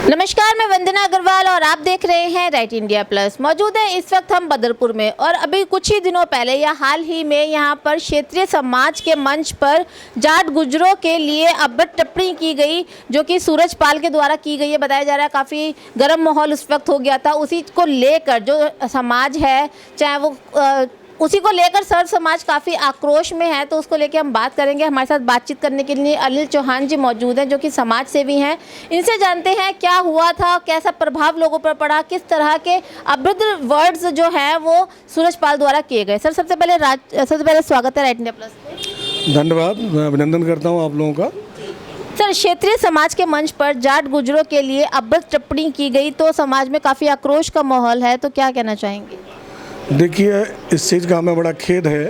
नमस्कार, मैं वंदना अग्रवाल और आप देख रहे हैं राइट इंडिया प्लस। मौजूद है इस वक्त हम बदरपुर में और अभी कुछ ही दिनों पहले या हाल ही में यहाँ पर क्षेत्रीय समाज के मंच पर जाट गुजरों के लिए अभद्र टिप्पणी की गई, जो कि सूरजपाल के द्वारा की गई है। बताया जा रहा है काफ़ी गर्म माहौल उस वक्त हो गया था। उसी को लेकर जो समाज है, चाहे वो उसी को लेकर सर्व समाज काफ़ी आक्रोश में है, तो उसको लेकर हम बात करेंगे। हमारे साथ बातचीत करने के लिए अनिल चौहान जी मौजूद हैं, जो कि समाज सेवी हैं। इनसे जानते हैं क्या हुआ था, कैसा प्रभाव लोगों पर पड़ा, किस तरह के अभद्र वर्ड्स जो हैं वो सूरजपाल द्वारा किए गए। सर, सबसे पहले स्वागत है राइट इंडिया प्लस पे। धन्यवाद, मैं अभिनंदन करता हूँ आप लोगों का। सर, क्षेत्रीय समाज के मंच पर जाट गुजरों के लिए अभद्र टिप्पणी की गई, तो समाज में काफ़ी आक्रोश का माहौल है, तो क्या कहना चाहेंगे? देखिए, इस चीज़ का हमें बड़ा खेद है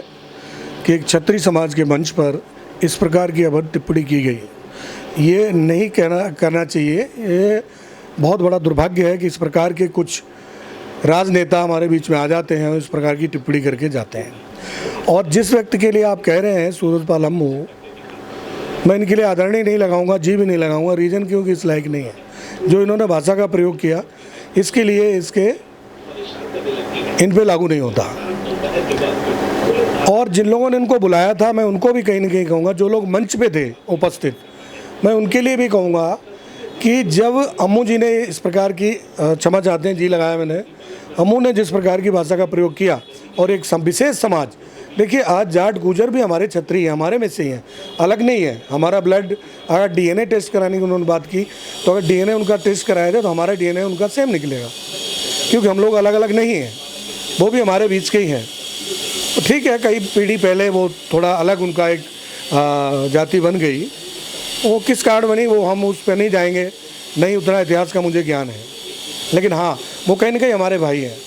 कि एक क्षत्रिय समाज के मंच पर इस प्रकार की अभद्र टिप्पणी की गई। ये नहीं करना चाहिए। ये बहुत बड़ा दुर्भाग्य है कि इस प्रकार के कुछ राजनेता हमारे बीच में आ जाते हैं और इस प्रकार की टिप्पणी करके जाते हैं। और जिस व्यक्ति के लिए आप कह रहे हैं सूरजपाल अम्मू, मैं इनके लिए आदरणीय नहीं लगाऊंगा, जी भी नहीं लगाऊंगा। रीज़न क्योंकि इस लायक नहीं है। जो इन्होंने भाषा का प्रयोग किया, इसके लिए इन पे लागू नहीं होता। और जिन लोगों ने इनको बुलाया था, मैं उनको भी कहीं ना कहीं कहूँगा, जो लोग मंच पे थे उपस्थित, मैं उनके लिए भी कहूँगा कि जब अम्मू जी ने इस प्रकार की, क्षमा चाहते हैं, जी लगाया मैंने, अम्मू ने जिस प्रकार की भाषा का प्रयोग किया और एक विशेष समाज, देखिए आज जाट गुजर भी हमारे क्षत्रिय हैं, हमारे में से ही हैं, अलग नहीं है। हमारा ब्लड, अगर डीएनए टेस्ट कराने की उन्होंने बात की, तो अगर डीएनए उनका टेस्ट कराया जाए तो हमारा डीएनए उनका सेम निकलेगा, क्योंकि हम लोग अलग अलग नहीं हैं। वो भी हमारे बीच के ही हैं। तो ठीक है, कई पीढ़ी पहले वो थोड़ा अलग उनका एक जाति बन गई। वो किस कारण बनी, वो हम उस पर नहीं जाएंगे, नहीं उतना इतिहास का मुझे ज्ञान है। लेकिन हाँ, वो कहीं ना कहीं हमारे भाई हैं।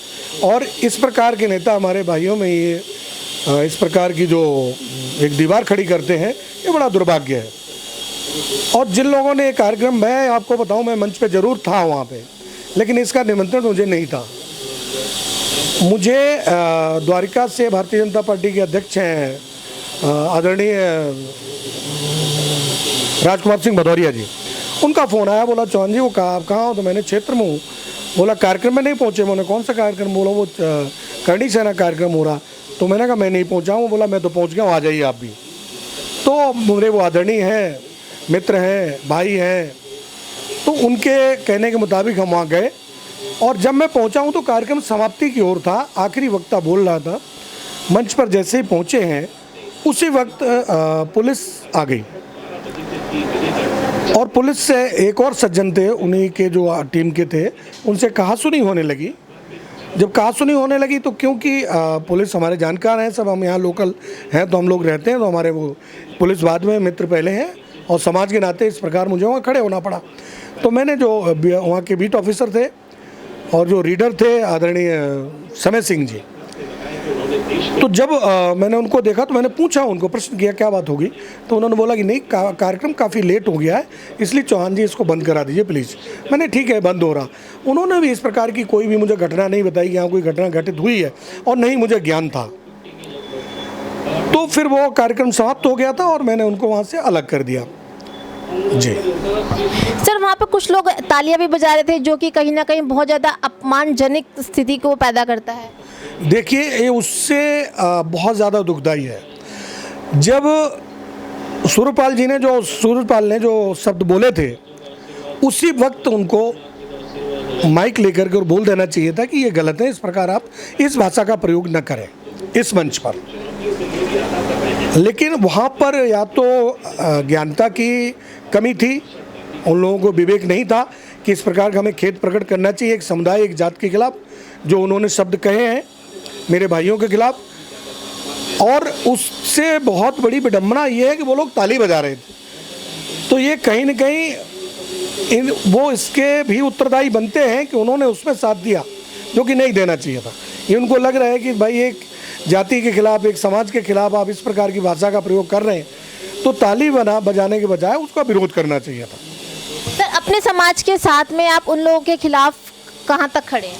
और इस प्रकार के नेता हमारे भाइयों में ये इस प्रकार की जो एक दीवार खड़ी करते हैं, ये बड़ा दुर्भाग्य है। और जिन लोगों ने कार्यक्रम, मैं आपको बताऊँ, मैं मंच पर ज़रूर था वहाँ पर, लेकिन इसका निमंत्रण मुझे नहीं था। मुझे द्वारिका से भारतीय जनता पार्टी के अध्यक्ष हैं आदरणीय राजकुमार सिंह भदौरिया जी, उनका फ़ोन आया। बोला, चौहान जी वो आप कहाँ हो? तो मैंने क्षेत्र में हूँ। बोला, कार्यक्रम में नहीं पहुँचे? मैंने कौन सा कार्यक्रम? बोला, वो करणी सेना कार्यक्रम हो रहा। तो मैंने कहा मैं नहीं पहुँचा हूँ। बोला, मैं तो पहुँच गया हूँ, आ जाइए आप भी। तो मेरे वो आदरणीय हैं, मित्र हैं, भाई हैं, तो उनके कहने के मुताबिक हम वहाँ गए। और जब मैं पहुंचा हूं तो कार्यक्रम समाप्ति की ओर था, आखिरी वक्ता बोल रहा था। मंच पर जैसे ही पहुंचे हैं, उसी वक्त पुलिस आ गई और पुलिस से एक और सज्जन थे, उन्हीं के जो टीम के थे, उनसे कहासुनी होने लगी। जब कहासुनी होने लगी तो क्योंकि पुलिस हमारे जानकार हैं, सब हम यहाँ लोकल हैं, तो हम लोग रहते हैं, तो हमारे वो पुलिस बाद में मित्र पहले हैं, और समाज के नाते इस प्रकार मुझे वहाँ खड़े होना पड़ा। तो मैंने जो वहाँ के बीट ऑफिसर थे और जो रीडर थे आदरणीय समय सिंह जी, तो जब मैंने उनको देखा तो मैंने पूछा, उनको प्रश्न किया क्या बात होगी। तो उन्होंने बोला कि नहीं, कार्यक्रम काफ़ी लेट हो गया है, इसलिए चौहान जी इसको बंद करा दीजिए प्लीज़। मैंने ठीक है, बंद हो रहा। उन्होंने भी इस प्रकार की कोई भी मुझे घटना नहीं बताई कि यहाँ कोई घटना घटित हुई है, और नहीं मुझे ज्ञान था। तो फिर वो कार्यक्रम समाप्त हो गया था और मैंने उनको वहाँ से अलग कर दिया जी। सर, वहाँ पे कुछ लोग तालियां भी बजा रहे थे, जो कि कहीं ना कहीं बहुत ज़्यादा अपमानजनक स्थिति को पैदा करता है। देखिए, ये उससे बहुत ज़्यादा दुखदाई है। जब सूरजपाल ने जो शब्द बोले थे, उसी वक्त उनको माइक लेकर के और बोल देना चाहिए था कि ये गलत है, इस प्रकार आप इस भाषा का प्रयोग न करें इस मंच पर। लेकिन वहाँ पर या तो ज्ञानता की कमी थी, उन लोगों को विवेक नहीं था कि इस प्रकार का हमें खेद प्रकट करना चाहिए एक समुदाय, एक जात के खिलाफ जो उन्होंने शब्द कहे हैं मेरे भाइयों के खिलाफ। और उससे बहुत बड़ी विडंबना ये है कि वो लोग ताली बजा रहे थे, तो ये कहीं न कहीं वो इसके भी उत्तरदायी बनते हैं कि उन्होंने उसमें साथ दिया, जो कि नहीं देना चाहिए था। ये उनको लग रहा है कि भाई एक जाति के खिलाफ, एक समाज के खिलाफ आप इस प्रकार की भाषा का प्रयोग कर रहे हैं, तो ताली बजाने के बजाय उसका विरोध करना चाहिए था। सर, अपने समाज के साथ में आप उन लोगों के खिलाफ कहाँ तक खड़े हैं?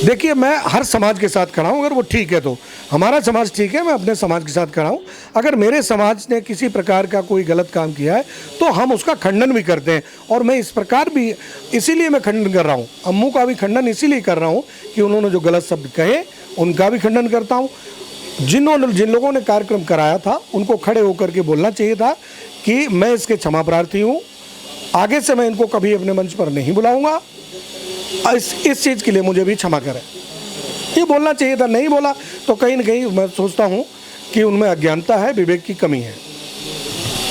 देखिए, मैं हर समाज के साथ खड़ा हूँ, अगर वो ठीक है तो। हमारा समाज ठीक है, मैं अपने समाज के साथ खड़ा हूँ। अगर मेरे समाज ने किसी प्रकार का कोई गलत काम किया है तो हम उसका खंडन भी करते हैं, और मैं इस प्रकार भी इसीलिए मैं खंडन कर रहा हूँ। अम्मू का भी खंडन इसीलिए कर रहा हूँ कि उन्होंने जो गलत शब्द कहे उनका भी खंडन करता हूँ। जिन लोगों ने कार्यक्रम कराया था उनको खड़े होकर के बोलना चाहिए था कि मैं इसके क्षमा प्रार्थी हूँ, आगे से मैं इनको कभी अपने मंच पर नहीं बुलाऊंगा, इस चीज़ के लिए मुझे भी क्षमा करें। ये बोलना चाहिए था, नहीं बोला तो कहीं ना कहीं मैं सोचता हूँ कि उनमें अज्ञानता है, विवेक की कमी है।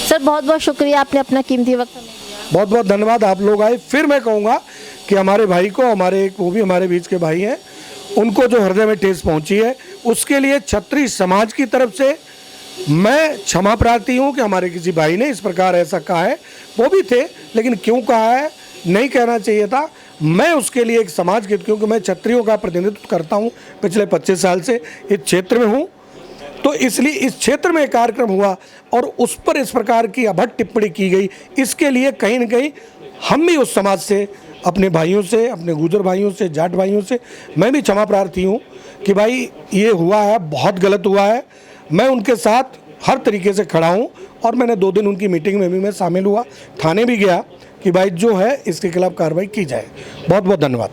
सर बहुत बहुत शुक्रिया, आपने अपना कीमती वक्त हमें दिया। बहुत बहुत धन्यवाद, आप लोग आए। फिर मैं कहूँगा कि हमारे भाई को, वो भी हमारे बीच के भाई हैं, उनको जो हृदय में ठेस पहुँची है उसके लिए क्षत्रिय समाज की तरफ से मैं क्षमा प्रार्थी हूँ कि हमारे किसी भाई ने इस प्रकार ऐसा कहा है। वो भी थे, लेकिन क्यों कहा है, नहीं कहना चाहिए था। मैं उसके लिए एक समाज के, क्योंकि मैं क्षत्रियों का प्रतिनिधित्व करता हूँ, पिछले 25 साल से इस क्षेत्र में हूँ, तो इसलिए इस क्षेत्र में एक कार्यक्रम हुआ और उस पर इस प्रकार की अभद्र टिप्पणी की गई, इसके लिए कहीं ना कहीं हम भी उस समाज से, अपने भाइयों से, अपने गुर्जर भाइयों से, जाट भाइयों से मैं भी क्षमा प्रार्थी हूँ कि भाई ये हुआ है, बहुत गलत हुआ है। मैं उनके साथ हर तरीके से खड़ा हूँ, और मैंने 2 दिन उनकी मीटिंग में भी मैं शामिल हुआ, थाने भी गया कि भाई जो है इसके खिलाफ कार्रवाई की जाए। बहुत बहुत धन्यवाद।